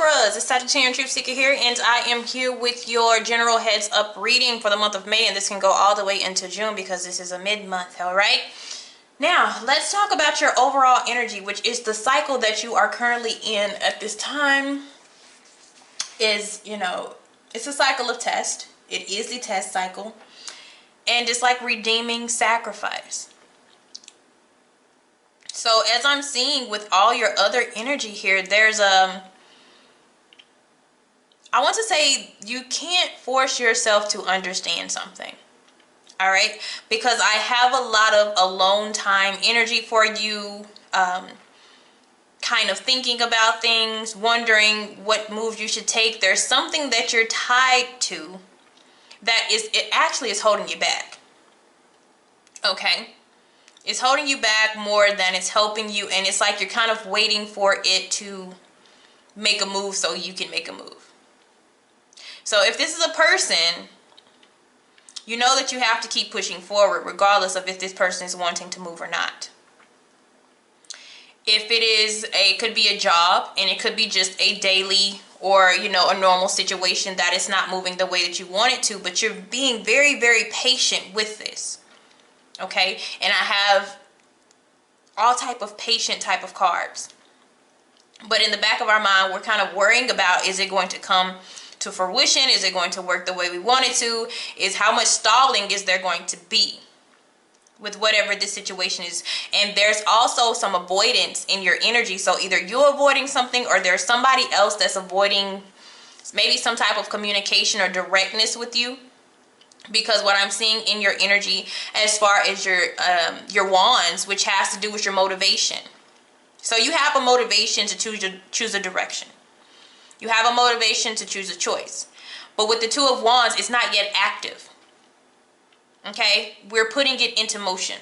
Libras, it's Sagittarian Truth Seeker here, and I am here with your general heads up reading for the month of May, and this can go all the way into June because this is a mid-month, all right? Now, let's talk about your overall energy, which is the cycle that you are currently in at this time. Is, it's a cycle of test. It is the test cycle, and it's like redeeming sacrifice. So as I'm seeing with all your other energy here, there's I want to say you can't force yourself to understand something. All right? Because I have a lot of alone time energy for you, kind of thinking about things, wondering what moves you should take. There's something that you're tied to that it actually is holding you back. Okay? It's holding you back more than it's helping you, and it's like you're kind of waiting for it to make a move so you can make a move. So if this is a person, you know that you have to keep pushing forward regardless of if this person is wanting to move or not. If it could be a job, and it could be just a daily or, a normal situation that is not moving the way that you want it to, but you're being very, very patient with this. Okay, and I have all type of patient type of cards, but in the back of our mind we're kind of worrying about, is it going to come to fruition? Is it going to work the way we want it to? Is how much stalling is there going to be with whatever this situation is? And there's also some avoidance in your energy, so either you're avoiding something or there's somebody else that's avoiding maybe some type of communication or directness with you. Because what I'm seeing in your energy as far as your wands, which has to do with your motivation. So you have a motivation to choose a direction. You have a motivation to choose a choice. But with the Two of Wands, it's not yet active. Okay? We're putting it into motion.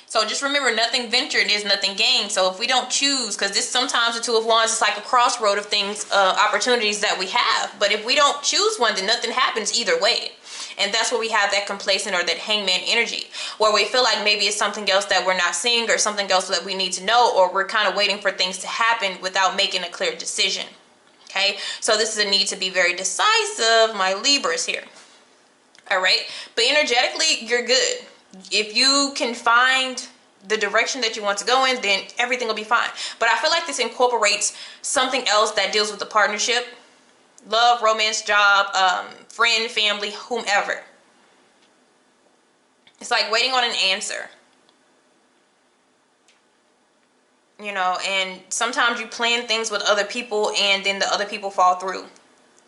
So just remember, nothing ventured is nothing gained. So if we don't choose, because sometimes the Two of Wands is like a crossroad of things, opportunities that we have. But if we don't choose one, then nothing happens either way. And that's where we have that complacent or that hangman energy, where we feel like maybe it's something else that we're not seeing or something else that we need to know, or we're kind of waiting for things to happen without making a clear decision. Okay, so this is a need to be very decisive, my Libras here. All right, but energetically, you're good. If you can find the direction that you want to go in, then everything will be fine. But I feel like this incorporates something else that deals with the partnership, love, romance, job, friend, family, whomever. It's like waiting on an answer. And sometimes you plan things with other people and then the other people fall through.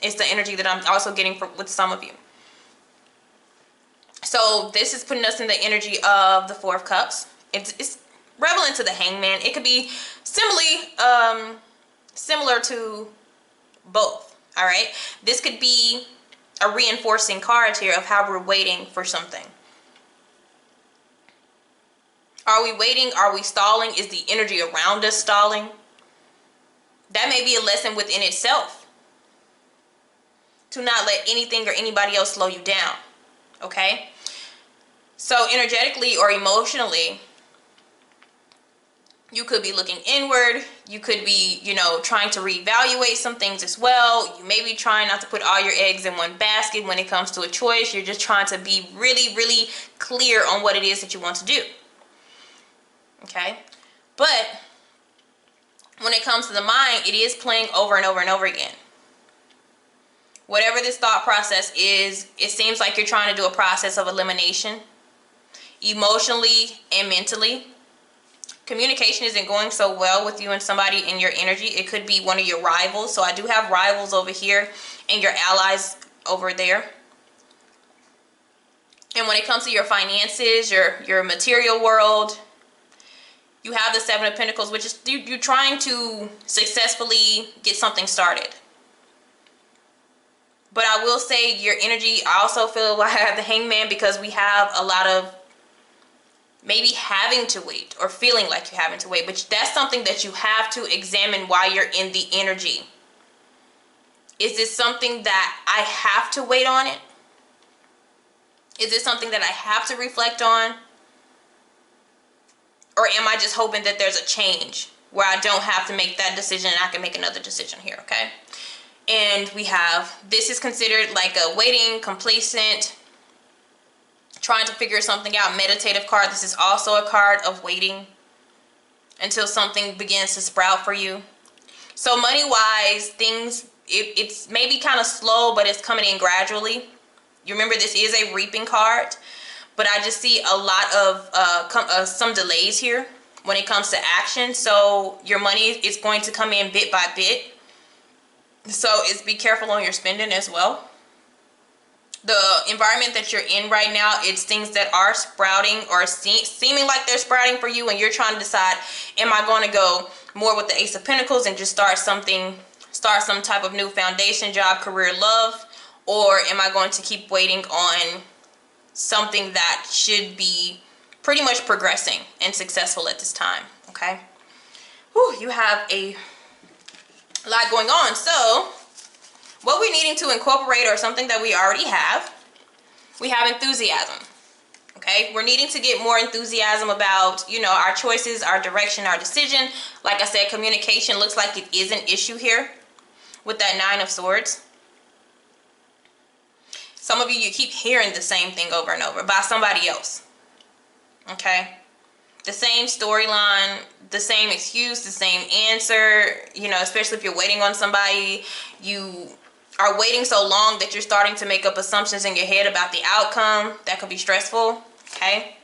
It's the energy that I'm also getting with some of you. So this is putting us in the energy of the Four of Cups. It's relevant to the Hangman. It could be similar to both. All right. This could be a reinforcing card here of how we're waiting for something. Are we waiting? Are we stalling? Is the energy around us stalling? That may be a lesson within itself, to not let anything or anybody else slow you down. Okay? So energetically or emotionally, you could be looking inward. You could be, trying to reevaluate some things as well. You may be trying not to put all your eggs in one basket when it comes to a choice. You're just trying to be really, really clear on what it is that you want to do. Okay? But when it comes to the mind, it is playing over and over and over again. Whatever this thought process is, it seems like you're trying to do a process of elimination, emotionally and mentally. Communication isn't going so well with you and somebody in your energy. It could be one of your rivals. So I do have rivals over here and your allies over there. And when it comes to your finances, your material world, you have the Seven of Pentacles, which is you're trying to successfully get something started. But I will say your energy, I also feel like I have the Hangman, because we have a lot of maybe having to wait or feeling like you're having to wait. But that's something that you have to examine while you're in the energy. Is this something that I have to wait on it? Is this something that I have to reflect on? Or am I just hoping that there's a change where I don't have to make that decision and I can make another decision here, okay? And we have, this is considered like a waiting, complacent, trying to figure something out, meditative card. This is also a card of waiting until something begins to sprout for you. So money-wise, things, it's maybe kind of slow, but it's coming in gradually. You remember, this is a reaping card, but I just see a lot of some delays here when it comes to action. So your money is going to come in bit by bit. So be careful on your spending as well. The environment that you're in right now, it's things that are sprouting or seeming like they're sprouting for you, and you're trying to decide, am I going to go more with the Ace of Pentacles and just start some type of new foundation, job, career, love, or am I going to keep waiting on something that should be pretty much progressing and successful at this time, okay? Whew, you have a lot going on. So what we're needing to incorporate, or something that we already have, we have enthusiasm, okay? We're needing to get more enthusiasm about, you know, our choices, our direction, our decision. Like I said, communication looks like it is an issue here with that Nine of Swords. Some of you keep hearing the same thing over and over by somebody else, okay? The same storyline, the same excuse, the same answer, you know, especially if you're waiting on somebody. You are waiting so long that you're starting to make up assumptions in your head about the outcome. That could be stressful, okay?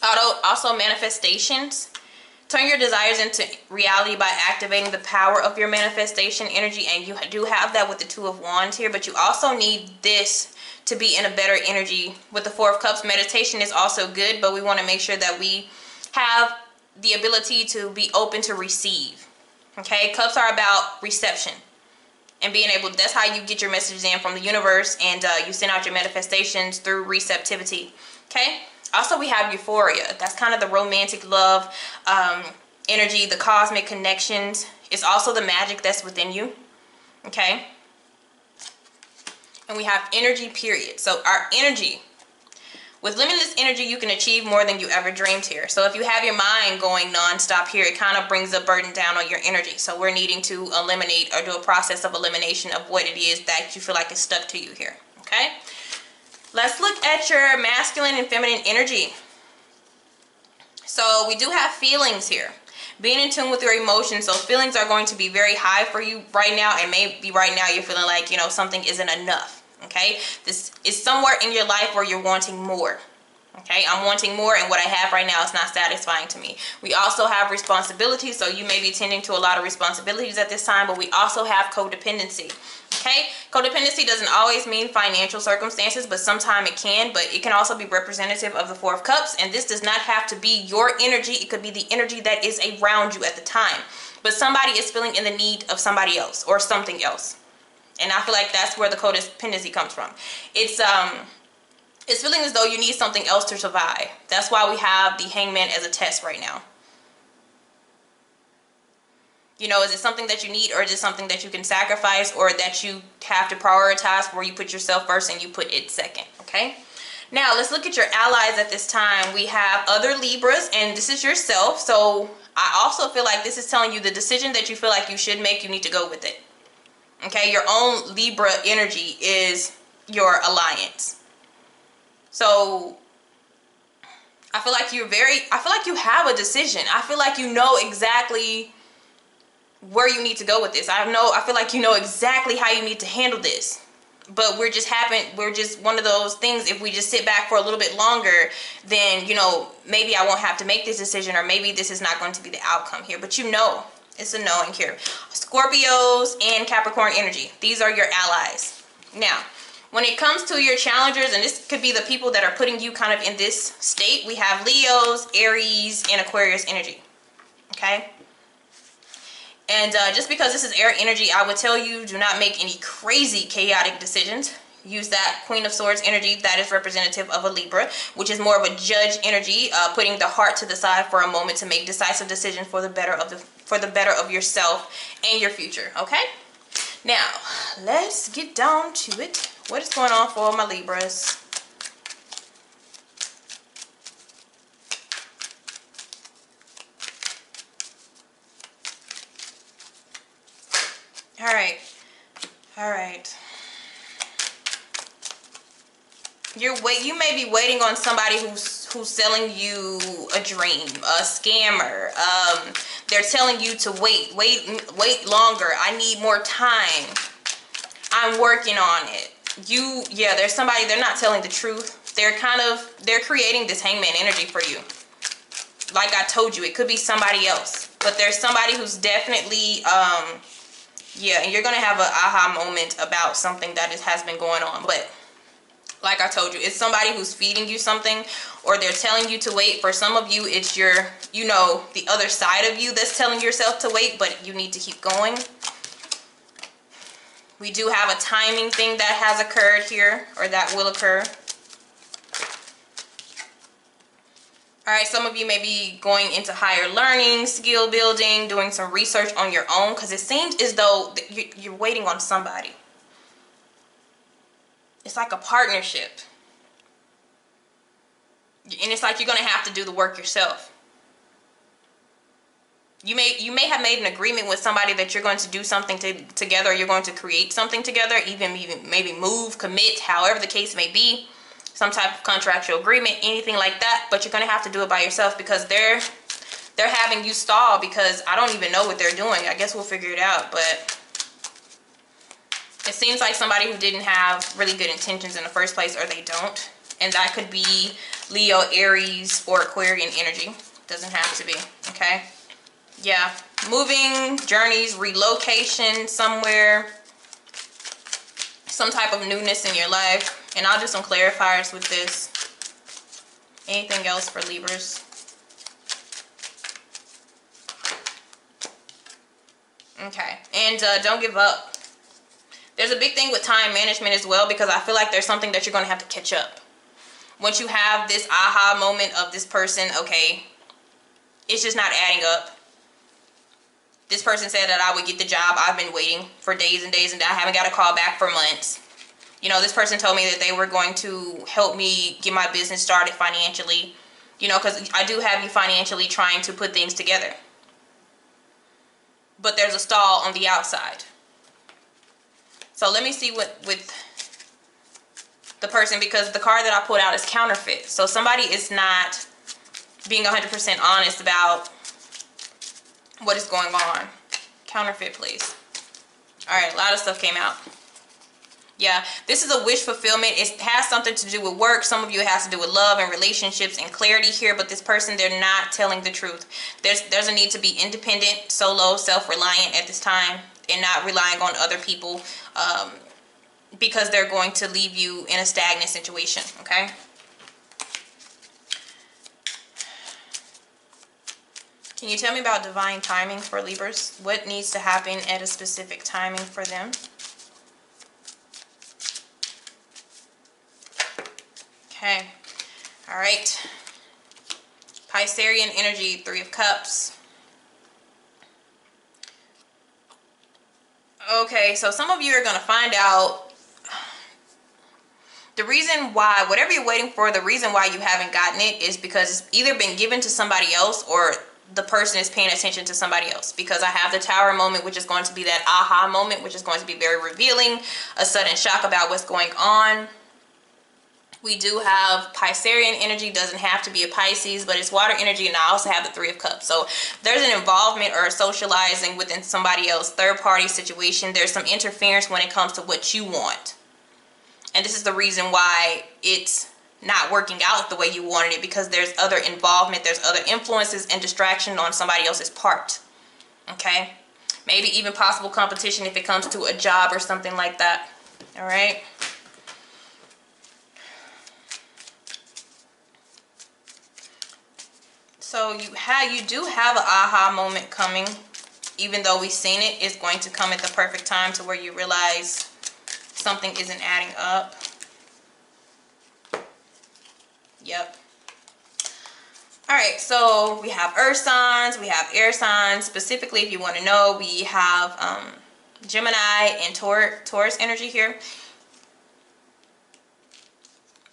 Also manifestations. Turn your desires into reality by activating the power of your manifestation energy, and you do have that with the Two of Wands here, but you also need this to be in a better energy. With the Four of Cups, meditation is also good, but we want to make sure that we have the ability to be open to receive, okay? Cups are about reception and being able, that's how you get your messages in from the universe, and you send out your manifestations through receptivity, okay? Also, we have euphoria. That's kind of the romantic love energy, the cosmic connections. It's also the magic that's within you, okay? And we have energy, period. So our energy, with limitless energy, you can achieve more than you ever dreamed here. So if you have your mind going non-stop here, it kind of brings a burden down on your energy. So we're needing to eliminate, or do a process of elimination of what it is that you feel like is stuck to you here, okay? Let's look at your masculine and feminine energy. So we do have feelings here. Being in tune with your emotions. So feelings are going to be very high for you right now, and maybe right now you're feeling like, you know, something isn't enough, okay? This is somewhere in your life where you're wanting more, okay? I'm wanting more, and what I have right now is not satisfying to me. We also have responsibilities, so you may be tending to a lot of responsibilities at this time, but we also have codependency. Okay, codependency doesn't always mean financial circumstances, but sometimes it can. But it can also be representative of the Four of Cups, and this does not have to be your energy. It could be the energy that is around you at the time. But somebody is feeling in the need of somebody else or something else, and I feel like that's where the codependency comes from. It's feeling as though you need something else to survive. That's why we have the Hangman as a test right now. You know, is it something that you need, or is it something that you can sacrifice, or that you have to prioritize, where you put yourself first and you put it second, okay? Now, let's look at your allies at this time. We have other Libras, and this is yourself. So I also feel like this is telling you the decision that you feel like you should make, you need to go with it, okay? Your own Libra energy is your alliance. So I feel like you have a decision. I feel like you know exactly where you need to go with this. I feel like you know exactly how you need to handle this, but we're just one of those things. If we just sit back for a little bit longer, then, you know, maybe I won't have to make this decision, or maybe this is not going to be the outcome here. But you know, it's a knowing here. Scorpios and Capricorn energy, these are your allies. Now, when it comes to your challengers, and this could be the people that are putting you kind of in this state, we have Leos, Aries, and Aquarius energy, okay? And just because this is air energy, I would tell you, do not make any crazy chaotic decisions. Use that Queen of Swords energy. That is representative of a Libra, which is more of a judge energy, putting the heart to the side for a moment to make decisive decisions for the better of yourself and your future, okay? Now, let's get down to it. What is going on for my Libras? All right. All right. You may be waiting on somebody who's selling you a dream, a scammer. They're telling you to wait longer. I need more time. I'm working on it. There's somebody, they're not telling the truth. They're creating this hangman energy for you. Like I told you, it could be somebody else, but there's somebody who's definitely, and you're going to have an aha moment about something that has been going on. But like I told you, it's somebody who's feeding you something, or they're telling you to wait. For some of you, it's your, the other side of you that's telling yourself to wait, but you need to keep going. We do have a timing thing that has occurred here, or that will occur. All right, some of you may be going into higher learning, skill building, doing some research on your own, because it seems as though you're waiting on somebody. It's like a partnership. And it's like you're going to have to do the work yourself. You may have made an agreement with somebody that you're going to do something together, or you're going to create something together, even maybe move, commit, however the case may be. Some type of contractual agreement, anything like that, but you're going to have to do it by yourself, because they're having you stall, because I don't even know what they're doing. I guess we'll figure it out, but it seems like somebody who didn't have really good intentions in the first place, or they don't. And that could be Leo, Aries, or Aquarian energy. Doesn't have to be, okay? Yeah, moving, journeys, relocation somewhere, some type of newness in your life. And I'll do some clarifiers with this. Anything else for Libras? Okay, and don't give up. There's a big thing with time management as well, because I feel like there's something that you're going to have to catch up. Once you have this aha moment of this person, okay, it's just not adding up. This person said that I would get the job. I've been waiting for days and days, and I haven't got a call back for months. This person told me that they were going to help me get my business started financially, because I do have you financially trying to put things together. But there's a stall on the outside. So let me see what with the person, because the card that I pulled out is counterfeit. So somebody is not being 100% honest about what is going on. Counterfeit, please. All right, a lot of stuff came out. Yeah, this is a wish fulfillment. It has something to do with work. Some of you, it has to do with love and relationships and clarity here. But this person, they're not telling the truth. There's a need to be independent, solo, self-reliant at this time, and not relying on other people, because they're going to leave you in a stagnant situation, okay? Can you tell me about divine timing for Libras? What needs to happen at a specific timing for them? Okay. All right. Piscean energy, 3 of Cups. Okay, so some of you are going to find out the reason why, whatever you're waiting for, the reason why you haven't gotten it is because it's either been given to somebody else, or the person is paying attention to somebody else. Because I have the Tower moment, which is going to be that aha moment, which is going to be very revealing, a sudden shock about what's going on. We do have Piscean energy, doesn't have to be a Pisces, but it's water energy, and I also have the 3 of Cups. So there's an involvement or socializing within somebody else, third-party situation. There's some interference when it comes to what you want. And this is the reason why it's not working out the way you wanted it, because there's other involvement, there's other influences and distraction on somebody else's part. Okay? Maybe even possible competition if it comes to a job or something like that. All right? So you do have an aha moment coming. Even though we've seen it, it's going to come at the perfect time to where you realize something isn't adding up. Yep. All right, so we have earth signs, we have air signs. Specifically, if you want to know, we have Gemini and Taurus energy here.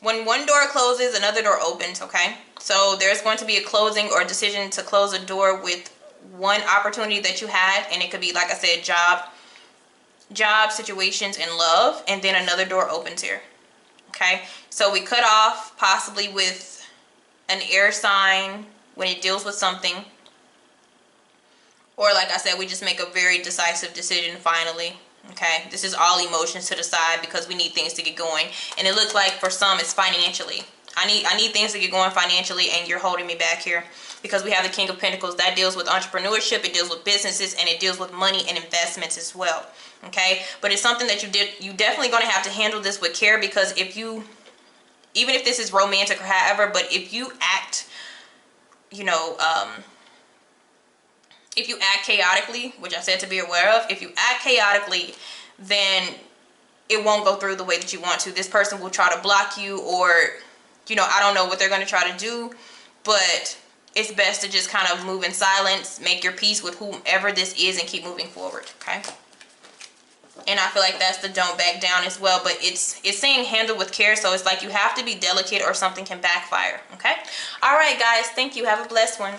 When one door closes, another door opens, okay? So there's going to be a closing or a decision to close a door with one opportunity that you had, and it could be, like I said, job, job, situations, and love, and then another door opens here. Okay, so we cut off possibly with an air sign when it deals with something, or like I said, we just make a very decisive decision finally. Okay, this is all emotions to the side because we need things to get going, and it looks like for some it's financially. I need things to get going financially, and you're holding me back here because we have the King of Pentacles. That deals with entrepreneurship, it deals with businesses, and it deals with money and investments as well. Okay, but it's something that you definitely going to have to handle this with care, because if you, even if this is romantic or however, but if you act, you know, if you act chaotically, which I said to be aware of, if you act chaotically, then it won't go through the way that you want to. This person will try to block you, or, you know, I don't know what they're going to try to do, but it's best to just kind of move in silence, make your peace with whomever this is, and keep moving forward, okay? And I feel like that's the don't back down as well, but it's saying handle with care, so it's like you have to be delicate or something can backfire, okay? All right, guys, thank you. Have a blessed one.